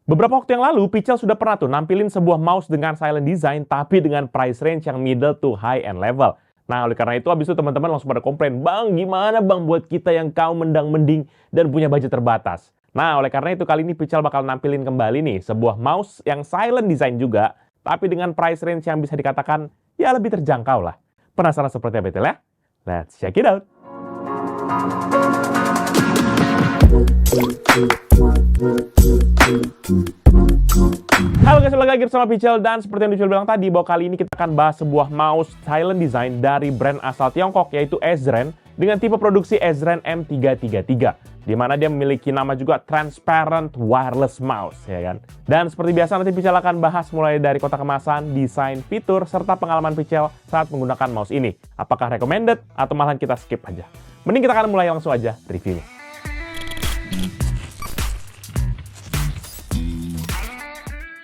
Beberapa waktu yang lalu, Pichel sudah pernah tuh nampilin sebuah mouse dengan silent design, tapi dengan price range yang middle to high end level. Nah, oleh karena itu, abis itu teman-teman langsung pada komplain, "Bang, gimana bang buat kita yang kaum mendang-mending dan punya budget terbatas?" Nah, oleh karena itu, kali ini Pichel bakal nampilin kembali nih, sebuah mouse yang silent design juga, tapi dengan price range yang bisa dikatakan, ya lebih terjangkau lah. Penasaran seperti apa itu ya? Let's check it out! Halo guys, balik lagi bersama Pichel, dan seperti yang Pichel bilang tadi, bahwa kali ini kita akan bahas sebuah mouse silent design dari brand asal Tiongkok, yaitu Ezren, dengan tipe produksi Ezren M333, di mana dia memiliki nama juga Transparent Wireless Mouse, ya kan? Dan seperti biasa nanti Pichel akan bahas mulai dari kotak kemasan, desain, fitur, serta pengalaman Pichel saat menggunakan mouse ini. Apakah recommended atau malahan kita skip aja? Mending kita akan mulai langsung aja reviewnya.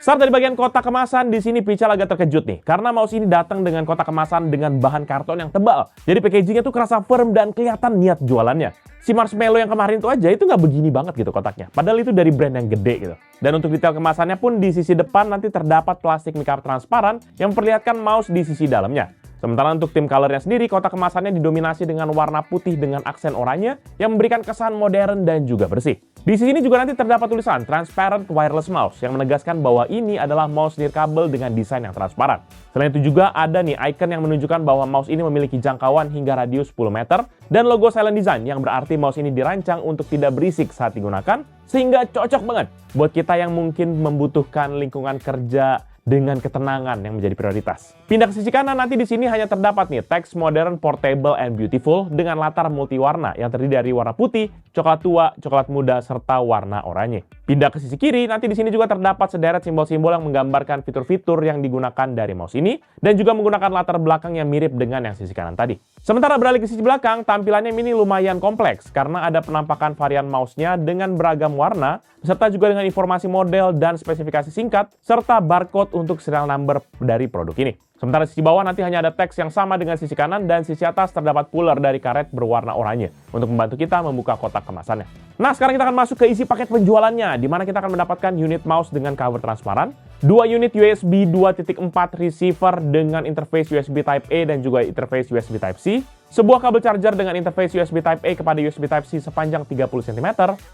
Start dari bagian kotak kemasan, di sini Pichel agak terkejut nih, karena mouse ini datang dengan kotak kemasan dengan bahan karton yang tebal. Jadi packagingnya tuh kerasa firm dan kelihatan niat jualannya. Si Marshmallow yang kemarin tuh aja itu nggak begini banget gitu kotaknya, padahal itu dari brand yang gede gitu. Dan untuk detail kemasannya pun di sisi depan nanti terdapat plastik mica transparan yang memperlihatkan mouse di sisi dalamnya. Sementara untuk tim colornya sendiri, kotak kemasannya didominasi dengan warna putih dengan aksen oranye yang memberikan kesan modern dan juga bersih. Di sini juga nanti terdapat tulisan Transparent Wireless Mouse yang menegaskan bahwa ini adalah mouse nirkabel dengan desain yang transparan. Selain itu juga ada nih icon yang menunjukkan bahwa mouse ini memiliki jangkauan hingga radius 10 meter dan logo silent design yang berarti mouse ini dirancang untuk tidak berisik saat digunakan, sehingga cocok banget buat kita yang mungkin membutuhkan lingkungan kerja dengan ketenangan yang menjadi prioritas. Pindah ke sisi kanan, nanti di sini hanya terdapat nih teks modern, portable, and beautiful dengan latar multiwarna yang terdiri dari warna putih, coklat tua, coklat muda, serta warna oranye. Pindah ke sisi kiri, nanti di sini juga terdapat sederet simbol-simbol yang menggambarkan fitur-fitur yang digunakan dari mouse ini dan juga menggunakan latar belakang yang mirip dengan yang sisi kanan tadi. Sementara beralih ke sisi belakang, tampilannya ini lumayan kompleks karena ada penampakan varian mouse-nya dengan beragam warna, serta juga dengan informasi model dan spesifikasi singkat, serta barcode untuk serial number dari produk ini. Sementara sisi bawah nanti hanya ada teks yang sama dengan sisi kanan, dan sisi atas terdapat puller dari karet berwarna oranye untuk membantu kita membuka kotak kemasannya. Nah, sekarang kita akan masuk ke isi paket penjualannya, di mana kita akan mendapatkan unit mouse dengan cover transparan, 2 unit USB 2.4 receiver dengan interface USB Type A dan juga interface USB Type C, sebuah kabel charger dengan interface USB Type A kepada USB Type C sepanjang 30 cm,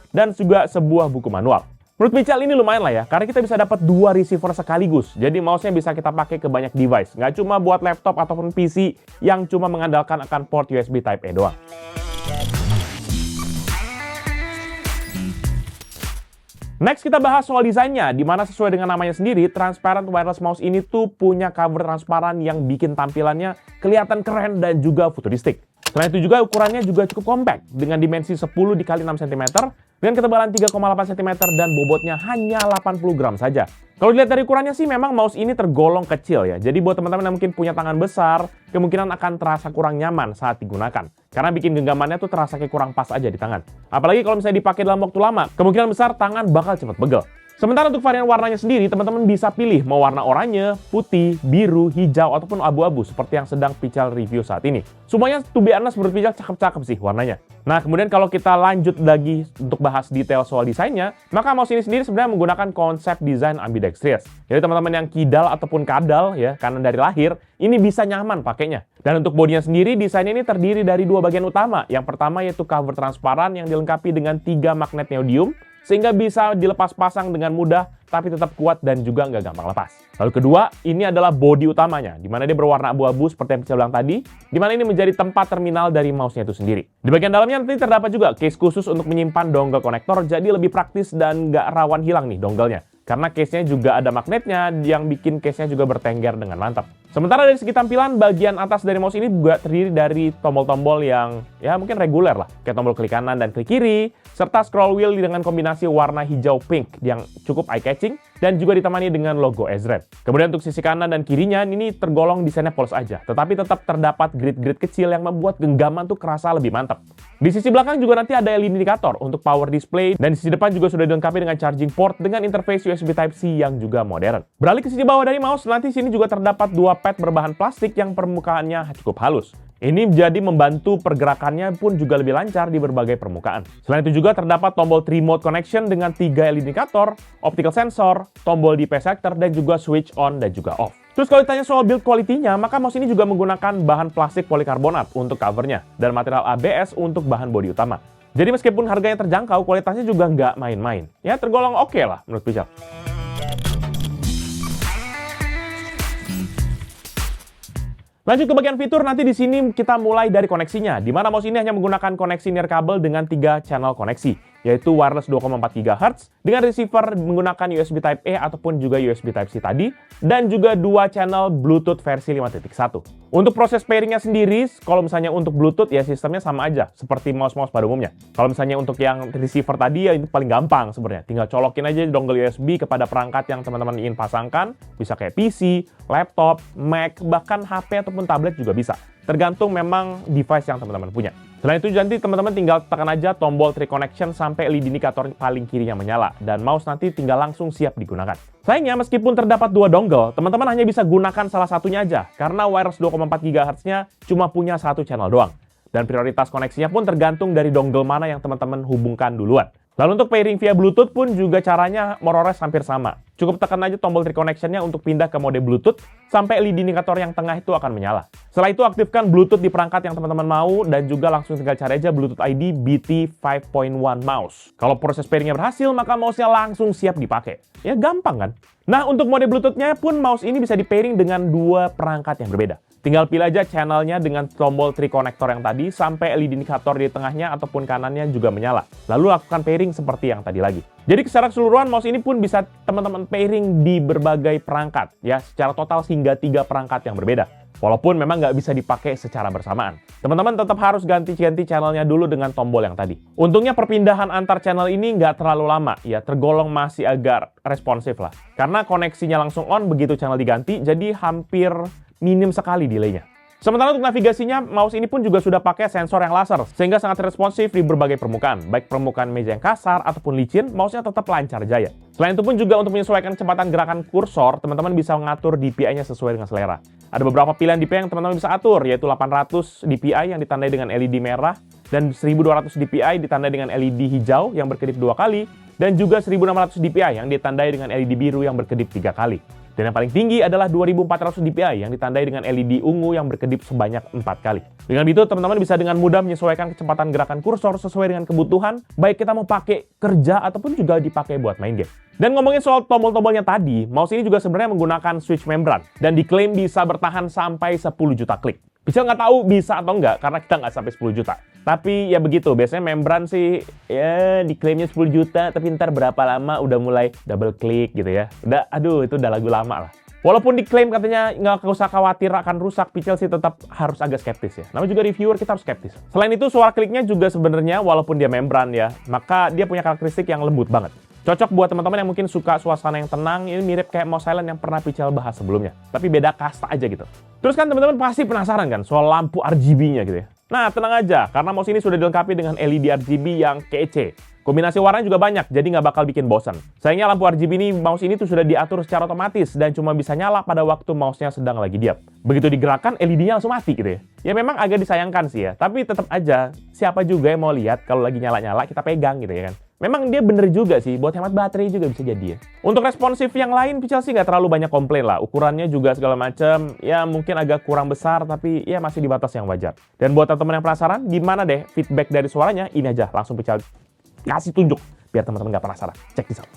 dan juga sebuah buku manual. Menurut Pichel ini lumayan lah ya, karena kita bisa dapat 2 receiver sekaligus. Jadi mouse-nya bisa kita pakai ke banyak device, nggak cuma buat laptop ataupun PC yang cuma mengandalkan akan port USB Type A doang. Next kita bahas soal desainnya, di mana sesuai dengan namanya sendiri, Transparent Wireless Mouse ini tuh punya cover transparan yang bikin tampilannya kelihatan keren dan juga futuristik. Selain itu juga ukurannya juga cukup compact dengan dimensi 10 x 6 cm dengan ketebalan 3,8 cm dan bobotnya hanya 80 gram saja. Kalau dilihat dari ukurannya sih memang mouse ini tergolong kecil ya. Jadi buat teman-teman yang mungkin punya tangan besar, kemungkinan akan terasa kurang nyaman saat digunakan. Karena bikin genggamannya tuh terasa kayak kurang pas aja di tangan. Apalagi kalau misalnya dipakai dalam waktu lama, kemungkinan besar tangan bakal cepat pegel. Sementara untuk varian warnanya sendiri, teman-teman bisa pilih mau warna oranye, putih, biru, hijau, ataupun abu-abu seperti yang sedang Pichel review saat ini. Semuanya to be honest menurut Pichel cakep-cakep sih warnanya. Nah, kemudian kalau kita lanjut lagi untuk bahas detail soal desainnya, maka mouse ini sendiri sebenarnya menggunakan konsep desain ambidextrous. Jadi teman-teman yang kidal ataupun kadal ya, kanan dari lahir, ini bisa nyaman pakainya. Dan untuk bodinya sendiri, desain ini terdiri dari 2 bagian utama. Yang pertama yaitu cover transparan yang dilengkapi dengan 3 magnet neodymium, sehingga bisa dilepas pasang dengan mudah, tapi tetap kuat dan juga nggak gampang lepas. Lalu kedua, ini adalah bodi utamanya, di mana dia berwarna abu-abu seperti yang saya bilang tadi, di mana ini menjadi tempat terminal dari mouse-nya itu sendiri. Di bagian dalamnya nanti terdapat juga case khusus untuk menyimpan dongle konektor, jadi lebih praktis dan nggak rawan hilang nih dongle-nya. Karena case-nya juga ada magnetnya yang bikin case-nya juga bertengger dengan mantap. Sementara dari segi tampilan, bagian atas dari mouse ini juga terdiri dari tombol-tombol yang ya mungkin reguler lah. Kayak tombol klik kanan dan klik kiri, serta scroll wheel dengan kombinasi warna hijau pink yang cukup eye-catching dan juga ditemani dengan logo Ezren. Kemudian untuk sisi kanan dan kirinya ini tergolong desainnya polos aja, tetapi tetap terdapat grid-grid kecil yang membuat genggaman tuh kerasa lebih mantap. Di sisi belakang juga nanti ada LED indikator untuk power display, dan di sisi depan juga sudah dilengkapi dengan charging port dengan interface USB Type-C yang juga modern. Beralih ke sisi bawah dari mouse, nanti sini juga terdapat 2 pad berbahan plastik yang permukaannya cukup halus. Ini jadi membantu pergerakannya pun juga lebih lancar di berbagai permukaan. Selain itu juga terdapat tombol 3 mode connection dengan 3 LED indikator, optical sensor, tombol DP sector, dan juga switch on dan juga off. Terus kalau ditanya soal build quality-nya, maka mouse ini juga menggunakan bahan plastik polikarbonat untuk covernya dan material ABS untuk bahan bodi utama. Jadi meskipun harganya terjangkau, kualitasnya juga nggak main-main. Ya tergolong oke lah menurut Pichel. Lanjut ke bagian fitur, nanti di sini kita mulai dari koneksinya, di mana mouse ini hanya menggunakan koneksi nirkabel dengan 3 channel koneksi, yaitu wireless 2,4 GHz dengan receiver menggunakan USB Type-A ataupun juga USB Type-C tadi, dan juga 2 channel Bluetooth versi 5.1. Untuk proses pairingnya sendiri, kalau misalnya untuk Bluetooth ya sistemnya sama aja, seperti mouse-mouse pada umumnya. Kalau misalnya untuk yang receiver tadi ya itu paling gampang sebenarnya, tinggal colokin aja dongle USB kepada perangkat yang teman-teman ingin pasangkan, bisa kayak PC, laptop, Mac, bahkan HP ataupun tablet juga bisa. Tergantung memang device yang teman-teman punya. Selain itu nanti teman-teman tinggal tekan aja tombol Tree Connection sampai LED indikator paling kirinya menyala, dan mouse nanti tinggal langsung siap digunakan. Sayangnya meskipun terdapat 2 dongle, teman-teman hanya bisa gunakan salah satunya aja, karena wireless 2,4 GHz-nya cuma punya 1 channel doang. Dan prioritas koneksinya pun tergantung dari dongle mana yang teman-teman hubungkan duluan. Lalu untuk pairing via Bluetooth pun juga caranya more hampir sama. Cukup tekan aja tombol Tree Connection-nya untuk pindah ke mode Bluetooth sampai LED indikator yang tengah itu akan menyala. Setelah itu aktifkan Bluetooth di perangkat yang teman-teman mau dan juga langsung tinggal cari aja Bluetooth ID BT 5.1 mouse. Kalau proses pairingnya berhasil, maka mouse-nya langsung siap dipakai. Ya gampang kan? Nah untuk mode Bluetooth-nya pun mouse ini bisa di pairing dengan 2 perangkat yang berbeda. Tinggal pilih aja channelnya dengan tombol Tree Connector yang tadi sampai LED indikator di tengahnya ataupun kanannya juga menyala. Lalu lakukan pairing seperti yang tadi lagi. Jadi secara keseluruhan mouse ini pun bisa teman-teman pairing di berbagai perangkat ya, secara total hingga 3 perangkat yang berbeda. Walaupun memang nggak bisa dipakai secara bersamaan. Teman-teman tetap harus ganti-ganti channelnya dulu dengan tombol yang tadi. Untungnya perpindahan antar channel ini nggak terlalu lama, ya tergolong masih agak responsif lah. Karena koneksinya langsung on begitu channel diganti, jadi hampir minim sekali delaynya. Sementara untuk navigasinya, mouse ini pun juga sudah pakai sensor yang laser, sehingga sangat responsif di berbagai permukaan. Baik permukaan meja yang kasar ataupun licin, mouse-nya tetap lancar jaya. Selain itu pun juga untuk menyesuaikan kecepatan gerakan kursor, teman-teman bisa mengatur DPI-nya sesuai dengan selera. Ada beberapa pilihan DPI yang teman-teman bisa atur, yaitu 800 DPI yang ditandai dengan LED merah, dan 1200 DPI ditandai dengan LED hijau yang berkedip 2 kali, dan juga 1600 DPI yang ditandai dengan LED biru yang berkedip 3 kali. Dan yang paling tinggi adalah 2400 DPI yang ditandai dengan LED ungu yang berkedip sebanyak 4 kali. Dengan itu, teman-teman bisa dengan mudah menyesuaikan kecepatan gerakan kursor sesuai dengan kebutuhan, baik kita mau pakai kerja ataupun juga dipakai buat main game. Dan ngomongin soal tombol-tombolnya tadi, mouse ini juga sebenarnya menggunakan switch membran dan diklaim bisa bertahan sampai 10 juta klik. Pichel nggak tahu bisa atau enggak karena kita nggak sampai 10 juta. Tapi ya begitu, biasanya membran sih ya diklaimnya 10 juta, tapi ntar berapa lama udah mulai double klik gitu ya. Udah, aduh itu udah lagu lama lah. Walaupun diklaim katanya nggak usah khawatir akan rusak, Pichel sih tetap harus agak skeptis ya. Namanya juga reviewer, kita harus skeptis. Selain itu, suara kliknya juga sebenarnya walaupun dia membran ya, maka dia punya karakteristik yang lembut banget. Cocok buat teman-teman yang mungkin suka suasana yang tenang, ini mirip kayak mouse silent yang pernah Pichel bahas sebelumnya. Tapi beda kasta aja gitu. Terus kan teman-teman pasti penasaran kan soal lampu RGB-nya gitu ya. Nah tenang aja, karena mouse ini sudah dilengkapi dengan LED RGB yang kece. Kombinasi warnanya juga banyak, jadi nggak bakal bikin bosan. Sayangnya lampu RGB ini, mouse ini tuh sudah diatur secara otomatis dan cuma bisa nyala pada waktu mouse-nya sedang lagi diam. Begitu digerakkan, LED-nya langsung mati gitu ya. Ya memang agak disayangkan sih ya, tapi tetap aja siapa juga yang mau lihat kalau lagi nyala-nyala kita pegang gitu ya kan. Memang dia bener juga sih, buat hemat baterai juga bisa jadi ya. Untuk responsif yang lain, Pichel sih nggak terlalu banyak komplain lah. Ukurannya juga segala macam, ya mungkin agak kurang besar, tapi ya masih di batas yang wajar. Dan buat teman-teman yang penasaran, gimana deh feedback dari suaranya? Ini aja, langsung Pichel kasih tunjuk, biar teman-teman nggak penasaran. Check this out.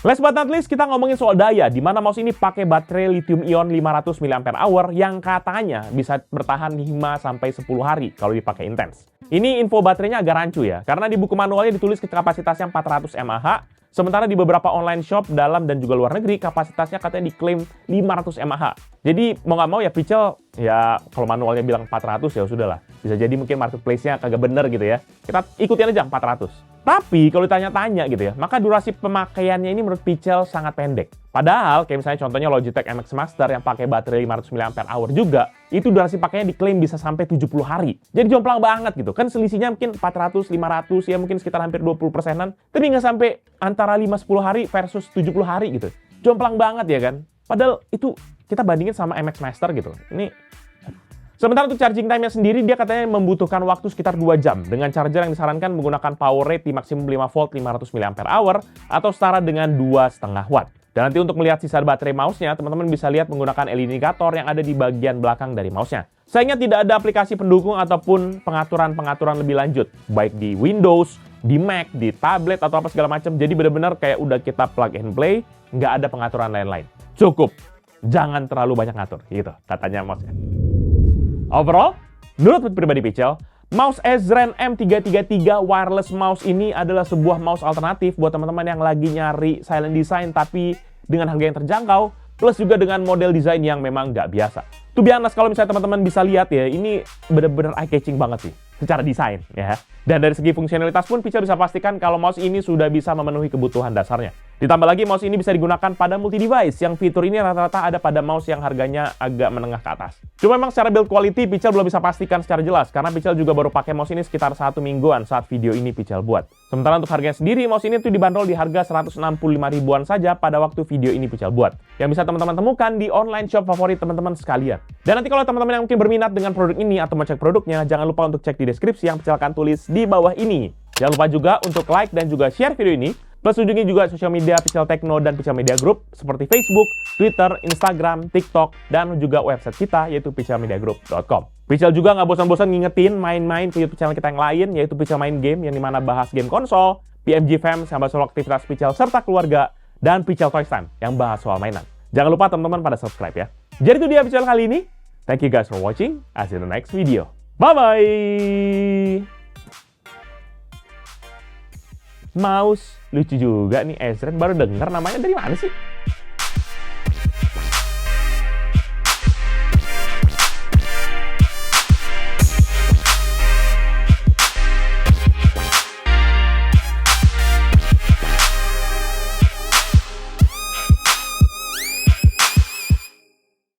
Last but not least, kita ngomongin soal daya, di mana mouse ini pakai baterai lithium ion 500 mAh yang katanya bisa bertahan 5-10 hari kalau dipakai intens. Ini info baterainya agak rancu ya, karena di buku manualnya ditulis kapasitasnya 400 mAh, sementara di beberapa online shop dalam dan juga luar negeri kapasitasnya katanya diklaim 500 mAh. Jadi mau nggak mau ya Pichel, ya kalau manualnya bilang 400 ya sudahlah. Bisa jadi mungkin marketplace-nya kagak bener gitu ya. Kita ikutin aja 400. Tapi kalau ditanya-tanya gitu ya, maka durasi pemakaiannya ini menurut Pichel sangat pendek. Padahal kayak misalnya contohnya Logitech MX Master yang pakai baterai 500 mAh juga, itu durasi pakainya diklaim bisa sampai 70 hari. Jadi jomplang banget gitu. Kan selisihnya mungkin 400, 500 ya mungkin sekitar hampir 20%-an. Tapi nggak sampai antara 5-10 hari versus 70 hari gitu. Jomplang banget ya kan. Padahal itu kita bandingin sama MX Master gitu. Sementara untuk charging time-nya sendiri, dia katanya membutuhkan waktu sekitar 2 jam dengan charger yang disarankan menggunakan power rate di maksimum 5 volt 500 mAh atau setara dengan 2,5 watt. Dan nanti untuk melihat sisa baterai mouse-nya, teman-teman bisa lihat menggunakan LED indikator yang ada di bagian belakang dari mouse-nya. Sayangnya tidak ada aplikasi pendukung ataupun pengaturan-pengaturan lebih lanjut, baik di Windows, di Mac, di tablet, atau apa segala macam. Jadi benar-benar kayak udah kita plug and play, nggak ada pengaturan lain-lain. Cukup, jangan terlalu banyak ngatur, gitu katanya mouse-nya. Overall, menurut pribadi Pichel, mouse Ezren M333 wireless mouse ini adalah sebuah mouse alternatif buat teman-teman yang lagi nyari silent design tapi dengan harga yang terjangkau, plus juga dengan model desain yang memang nggak biasa. To be honest, kalau misalnya teman-teman bisa lihat ya, ini bener-bener eye-catching banget sih secara desain ya. Dan dari segi fungsionalitas pun Pichel bisa pastikan kalau mouse ini sudah bisa memenuhi kebutuhan dasarnya. Ditambah lagi mouse ini bisa digunakan pada multi-device, yang fitur ini rata-rata ada pada mouse yang harganya agak menengah ke atas. Cuma memang secara build quality Pichel belum bisa pastikan secara jelas, karena Pichel juga baru pakai mouse ini sekitar 1 mingguan saat video ini Pichel buat. Sementara untuk harganya sendiri, mouse ini tuh dibanderol di harga 165 ribuan saja pada waktu video ini Pichel buat. Yang bisa teman-teman temukan di online shop favorit teman-teman sekalian. Dan nanti kalau teman-teman yang mungkin berminat dengan produk ini atau mau cek produknya, jangan lupa untuk cek di deskripsi yang Pichel akan tulis di bawah ini. Jangan lupa juga untuk like dan juga share video ini. Plus kunjungi juga sosial media Pichel Techno dan Pichel Media Group seperti Facebook, Twitter, Instagram, TikTok, dan juga website kita yaitu pichelmediagroup.com. Pichel juga nggak bosan-bosan ngingetin main-main ke YouTube channel kita yang lain yaitu Pichel Main Game yang dimana bahas game konsol, PMG Fam yang bahas soal aktivitas Pichel serta keluarga, dan Pichel Toys Time yang bahas soal mainan. Jangan lupa teman-teman pada subscribe ya. Jadi itu dia Pichel kali ini. Thank you guys for watching. I'll see you in the next video. Bye-bye! Mouse lucu juga nih Ezren, baru denger namanya dari mana sih?